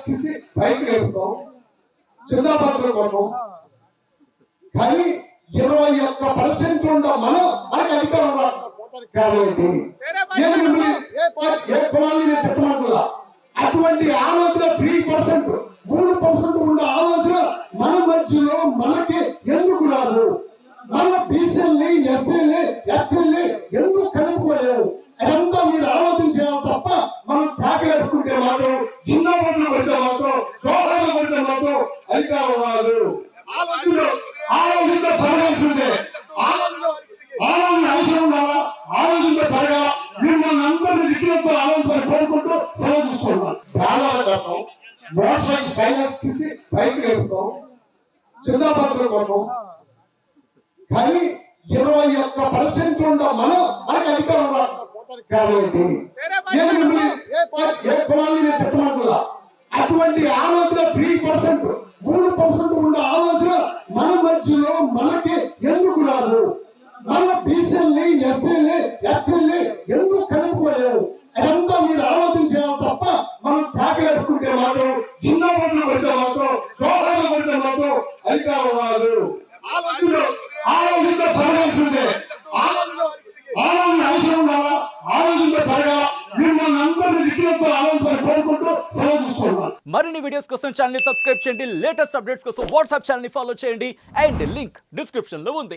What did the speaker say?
తీసి పైకి లేపుతాం, జిందాబాద్లో కొన్నాం. కానీ 21% ఉన్న మనకి అధికారం కాబట్టి నేను మిమ్మల్ని ఏ కులాన్ని నేను చెప్పమంటున్నా. అటువంటి ఆలోచన 3%, 3% ఉన్న ఆలోచన మన మధ్యలో మనకి ఎందుకు రాదు? మన బీసీల్ని, ఎస్సీల్ని, ఎస్టీల్ని ఎందుకు కలుపుకోలేవు? అదంతా మీరు ఆలోచించాలి తప్ప మనం ప్యాకెట్ మాత్రం, జిందాబాద్లో పెడితే మాత్రం, జోహార్లో పెడితే మాత్రం అధికారం రాదు. ఆలోచనతో పెరగాల్సిందే. ఆలోచన అవసరం ఉండాలా? ఆలోచనతో పెరగాల. మిమ్మల్ని అందరినీ దిక్కులతో ఆలోచన కోరుకుంటూ సెలవు చూసుకుంటున్నాం. ప్రాణాల కట్టం, మోటార్ సైకిల్ ఫైనాన్స్ తీసి పైకి లేపుతాం, జిందాబాద్లో కొన్నాం. కానీ 21% ఉన్న మనకి అధికారం కాబట్టి నేను మిమ్మల్ని ఏ కులాన్ని నేను చెప్పమంటున్నా. అటువంటి ఆలోచన 3%, 3% ఉన్న ఆలోచన మన మధ్యలో మనకి ఎందుకు రాదు? మన బీసీల్ని, ఎస్సీల్ని, ఎస్టీల్ని ఎందుకు కలుపుకోలేవు? అదంతా మీరు ఆలోచించాలి తప్ప మనం ప్యాకెట్ మాత్రం, జిందాబాద్లో పెడితే మాత్రం, జోహార్లో పెడితే మాత్రం అధికారం రాదు. ఆలోచనతో పెరగాల్సిందే. ఆలోచన అవసరం ఉండాలా? ఆలోచనతో పెరగాల. మిమ్మల్ని అందరినీ దిక్కులతో ఆలోచన కోరుకుంటూ సెలవు చూసుకుంటున్నాం. మరిన్ని వీడియోస్ కోసం ఛానల్ ని సబ్స్క్రైబ్ చేయండి. లేటెస్ట్ అప్డేట్స్ కోసం వాట్సాప్ ఛానల్ ని ఫాలో చేయండి. అండ్ లింక్ డిస్క్రిప్షన్ లో ఉంది.